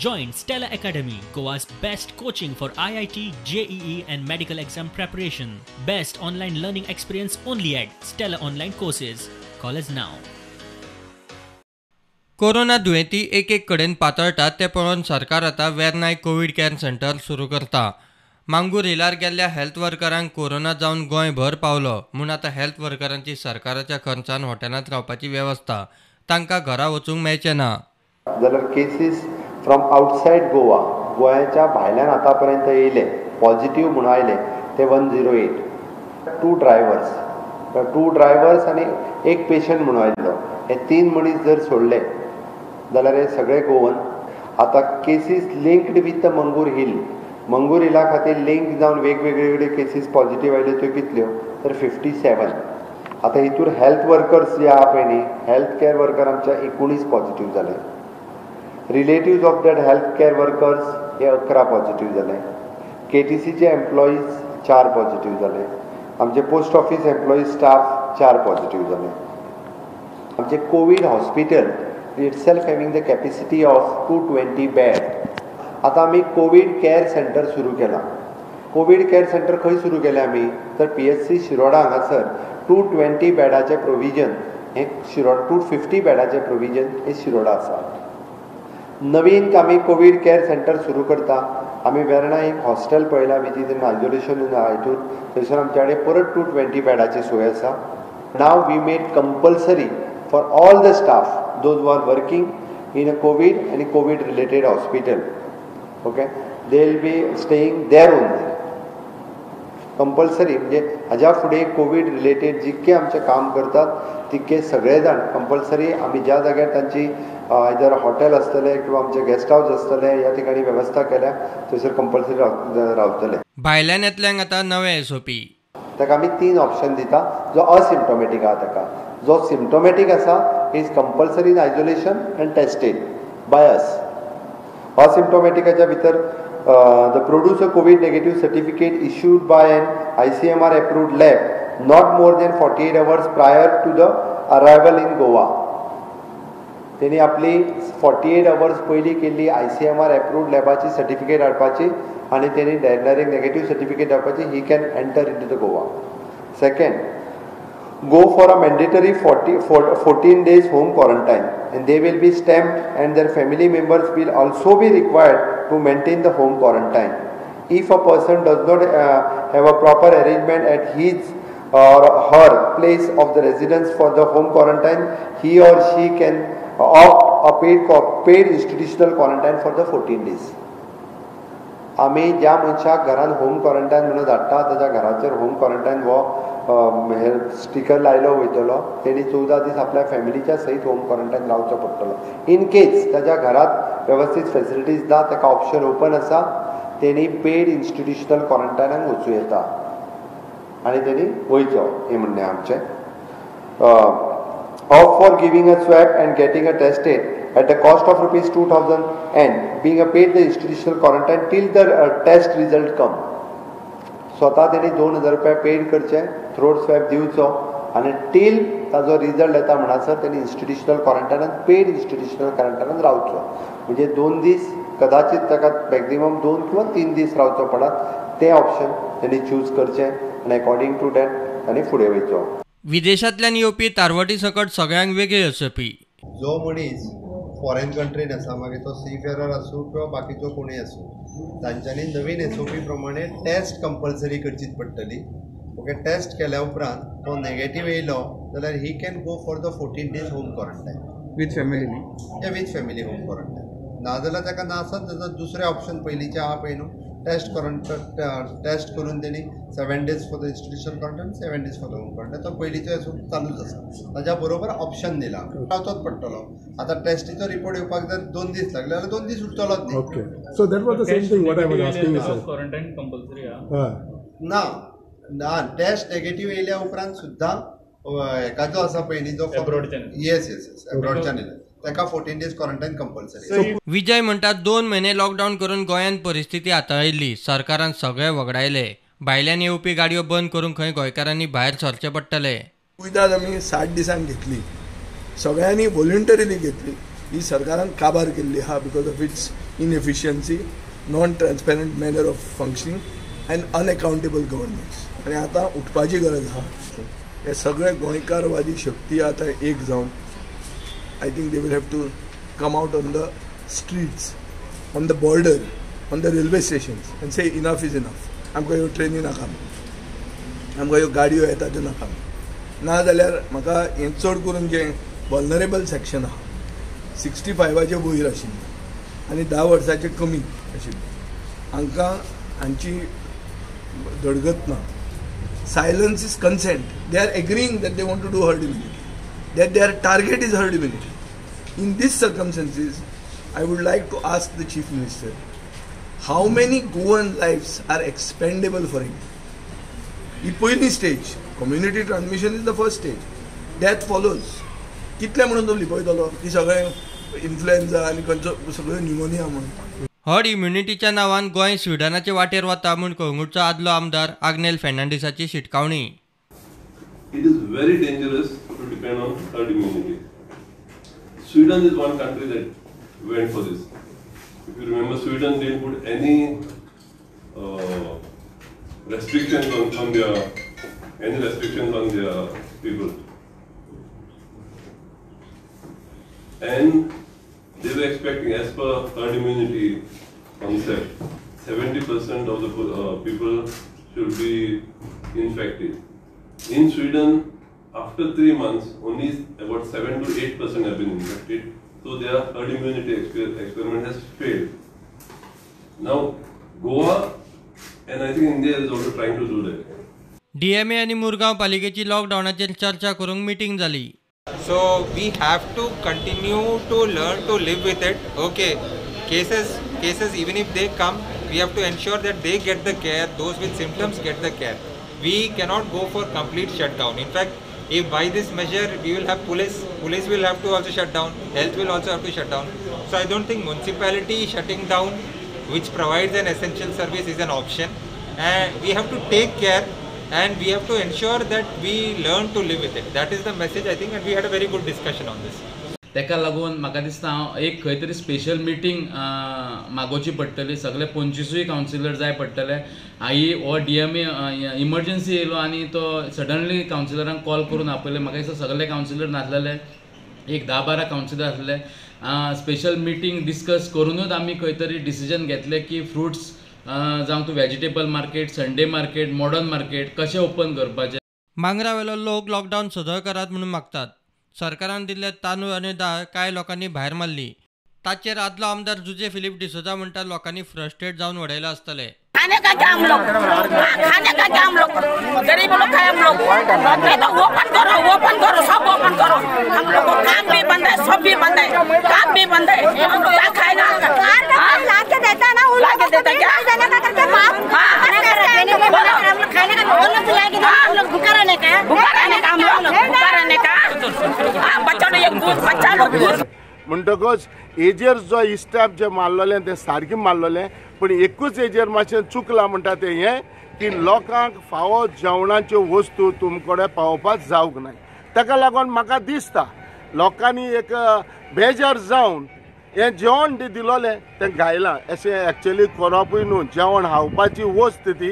Join Stella Academy, Goa's best coaching for IIT, JEE and medical exam preparation. Best online learning experience only at Stella Online Courses. Call us now. Corona दुयेंती एक कडेन पातळटात ते पळोवन सरकार आतां वेर्नाय Covid care centre सुरू करता. मांगूर हिलार गेल्ल्या हेल्थ वर्करांक कोरोना जावन गोंयभर पावलो म्हूण आतां हेल्थ वर्करांची सरकाराच्या खर्चान हॉटेलांत रावपाची वेवस्था तांकां घरा वचूंक मेळचें ना. जाल्यार केसीस फ्रॉम आउटसायड गोव्याच्या भायल्यान आतां पर्यंत येयले पॉझिटिव्ह म्हणून आयले ते 108. टू ड्रायव्हर्स आनी एक पेशंट म्हणून आयिल्लो. हे 3 मनीस जर सोडले जाल्यार हे सगळे गोवन. आतां केसीस लिंक्ड विथ द मंगूर हिला खातीर लिंक जावन वेगवेगळे केसीस पॉझिटिव्ह आयल्यो त्यो कितल्यो तर 57. आतां हितूर हेल्थ वर्कर्स जे आहा पळय न्ही, हेल्थ केअर वर्कर आमच्या 19 पॉझिटिव्ह जाले. Relatives of that health care workers हे 11 पॉझिटिव्ह जाले. KTCचे एम्प्लॉईज 4 पॉझिटिव्ह जाले. आमचे post office employees staff 4 positive जाले. आमचे Covid hospital itself having the capacity of 220 bed. आता आमी कोविड केअर सेंटर सुरू केला. कोविड केअर सेंटर खंय सुरू केलें आमी तर PHC शिरोडा हांगासर 220 बेडाचें प्रोविजन हें शिरोडा 250 बेडाचें प्रोविजन हें शिरोडा आसा. नवीन आमी कोविड केअर सेंटर सुरू करता. आमी वेर्णा एक हॉस्टेल पळयला विच इज इन आयसोलेशन हितून थंयसर आमचे कडेन परत 220 बेडाची सोय आसा. Now we made compulsory for all the staff, those who are working in a COVID and a COVID related hospital, okay, they will be staying there only. Compulsory म्हणजे हाज्या फुडें कोविड रिलेटेड जितके आमचे काम करतात तितके सगळे जाण कंपल्सरी आमी ज्या जाग्यार तांची आयदर हॉटेल आसतले किंवा आमचे गेस्ट हाऊस आसतले ह्या ठिकाणी वेवस्था केल्या थंयसर कंपल्सरी रावतले. भायल्यान येतल्यांक आतां नवे SOP. ताका आमी 3 ऑप्शन दिता. जो असिम्प्टोमॅटीक आहा ताका, जो सिम्प्टोमॅटीक आसा is compulsory in isolation and tested by us. असिम्प्टोमॅटिकाच्या भितर the produce a covid negative certificate issued by an ICMR approved lab not more than 48 hours prior to the arrival in Goa. तेणी आपली 48 hours पयलीं केल्ली ICMR approved लॅबाची certificate हाडपाची आनी तेणी direct negative certificate हाडपाची. He can enter in to the Goa. Second, go for a mandatory 14 days home quarantine and they will be stamped and their family members will also be required to maintain the home quarantine. If a person does not have a proper arrangement at his or her place of the residence for the home quarantine, he or she can opt a paid institutional quarantine for the 14 days. आमी ज्या मनशाक घरान home quarantine म्हणून धाडटा ताच्या घराचेर home quarantine हो sticker लायलो वयतलो. तेणी 14 दीस आपल्या फॅमिलीच्या सयत होम क्वॉरंटायन रावचो पडटलो. इन केस ताच्या घरात वेवस्थीत फॅसिलिटीज ना, ताका ऑप्शन ओपन आसा, तेणी पेड इन्स्टिट्युशनल क्वॉरंटायनाक वचूं येता आनी तेणी वयचो. हें म्हणणें आमचें. Opt for giving a swab and getting a tested at the cost of ₹2,000 and being a paid the institutional quarantine till the test result come. स्वता तेणी ₹2,000 पेड करचे, थ्रोट स्वॅब दिवचो आनी टील ताजो रिजल्ट येता म्हणसर तेणी इन्स्टिट्युशनल क्वॉरंटायनात पेड इन्स्टिट्युशनल क्वॉरंटायनात रावचो. म्हणजे 2 दीस कदाचित ताका मॅक्झिमम 2 किंवा 3 दीस रावचो पडत. तें ऑप्शन तेणी चूज करचें आनी अकॉर्डिंग टू दॅट ताणी फुडें वयचो. विदेशांतल्यान येवपी तारवटी सकट सगळ्यांक वेगळे SOP. जो मनीस फॉरेन कंट्रीन आसा, मागीर तो सीफेरर आसूं किंवा बाकीचो कोणूय आसूं, तांच्यांनी नवीन SOP प्रमाणे टेस्ट कंपल्सरी करचीच पडटली. ओके, टेस्ट केल्या उपरांत तो नेगेटीव येयलो जाल्यार he can go for the 14 days home quarantine with family. With family home quarantine. नाजाल्यार ताका नासत जाल्यार दुसरें ऑप्शन पयलींचें आहा पळय न्हू, टेस्ट करून तेणी 7 days for the institutional quarantine, 7 days for the home quarantine. तो पयलींचो SOP चालूच आसा. ताच्या बरोबर ऑप्शन दिला रावचोच पडटलो. आतां टेस्टीचो रिपोर्ट येवपाक जर 2 दीस लागले जाल्यार 2 दीस उरतलोच न्ही. Okay, so that was the same thing what I was asking you sir. Quarantine compulsory आहा ना टेस्ट नेगेटिव्ह येयल्या उपरांत सुद्दां एकाचो आसा पळय न्ही जो एब्रॉडच्यान येस एब्रॉडच्यान येयला ताका 14 days क्वॉरंटायन कंपल्सरी. विजय म्हणटात 2 म्हयने लॉकडावन करून गोंयांत परिस्थिती हाताळिल्ली. सरकारान सगळे वगडायले. भायल्यान येवपी गाडयो बंद करून खंय गोंयकारांनी भायर सरचे पडटले. कुयदाद आमी 60 दिसांक घेतली, सगळ्यांनी वॉलंटरीली घेतली. ही सरकारान काबार केल्ली आहा because of its inefficiency, non-transparent manner of functioning and unaccountable governance. आणि आता उठपाची गरज आहा. हे सगळे गोंयकारवादी शक्ती आता एक जावन I think they will have to come out on the streets, on the border, on the railway stations and say enough is enough. आमकां ह्यो ट्रेनी नाका, आमकां ह्यो गाडयो येता त्यो नाका. ना जाल्यार म्हाका हें चड करून जे वल्नरेबल सेक्शन आहा 65चे वयर आशिल्ले आनी 10 वर्सांचे कमी आशिल्ले, हांकां हांची धडगत ना. Silence is consent. They are agreeing that they want to do herd immunity, that their target is herd immunity. In these circumstances, I would like to ask the Chief Minister, how many Goan lives are expendable for him? He पहिली stage, community transmission is the first stage. Death follows. कितले म्हणून तो लिपयतलो की सगळे influenza आनी खंयचो सगळ्यो pneumonia म्हणून. हर्ड इम्युनिटीच्या नांवान गोंय स्विडनाचे वाटेर वता म्हूण कोंगूटचो आदलो आमदार आग्नेल फेर्नांडीसाची शिटकावणी. It is very dangerous to depend on herd immunity. Sweden is one country that went for this. If you remember, Sweden didn't put any restrictions on their people, and they were expecting, as per herd immunity concept, 70% of the people should be infected. In Sweden, after 3 months, only about 7 to 8% have been infected. So their herd immunity experiment has failed. Now, Goa and I think India is also trying to do that. DMA आणि मुरगांव पालिकेची लॉकडाऊनाचेर चर्चा करूंक meeting जाली. So we have to continue to learn to live with it. Okay, cases even if they come, we have to ensure that they get the care. Those with symptoms get the care. We cannot go for complete shutdown. In fact, if by this measure we will have police will have to also shut down, health will also have to shut down. So I don't think municipality shutting down, which provides an essential service, is an option. And we have to take care and we have to ensure that we learn to live with it. That is the message, I think, and we had a very good discussion on this. तेका लागून म्हाका दिसता हांव एक खंय तरी special meeting मागोवची पडटली. सगळे 25 कावन्सिलर जाय पडटले. हो DMA इमर्जन्सी येयलो आनी तो सडनली कावन्सिलरांक कॉल करून आपयले. म्हाका दिसता सगळे कावन्सिलर नासलेले, एक 10-12 कावन्सिलर आसले. स्पेशल मिटींग डिस्कस करूनच आमी खंय तरी डिसिजन घेतले की फ्रुट्स जावं तूं vegetable market, Sunday market, modern market कशें ओपन करपाचें. मांगरावेलो लोक लॉकडाऊन सदळ करात म्हणून मागतात. सरकारान दिल्ले तांदूळ आनी दाळ कांय लोकांनी भायर मारली. ताचेर आदलो आमदार जुजे फिलिप डिसोजा म्हणटा लोकांनी फ्रस्ट्रेट जावन उडयला आसतले. खाने का क्या हम लोग, खाने का क्या हम लोग, गरीब लोग है हम लोग. तो ओपन करो, सब ओपन करो. हम लोग को काम भी बंद है, सब भी बंद है, काम भी बंद है. हम लोग क्या खाएगा? लाके देता ना, लाके देता क्या? देने का करके बाप, हम लोग खाने का बोलो तो लाके दो. हम लोग भूखा रहने का हम लोग भूखा रहने का. बच्चों ने एक दूध, बच्चा लोग दूध म्हणटकच हेजेर जो इस्टेप जे मारलेले ते सारकें मारलेले, पण एकूच हेजेर मातशें चुकलां म्हणटा तें हें की लोकांक फावो जेवणाच्यो वस्तू तुमकडे पावोवपाक जावंक ना. ताका लागून म्हाका दिसता लोकांनी एक बेजार जावन हें जेवण दिलोलें तें घायलां. अशें एक्चुअली करपूय न्हू. जेवण हावपाची वस्त ती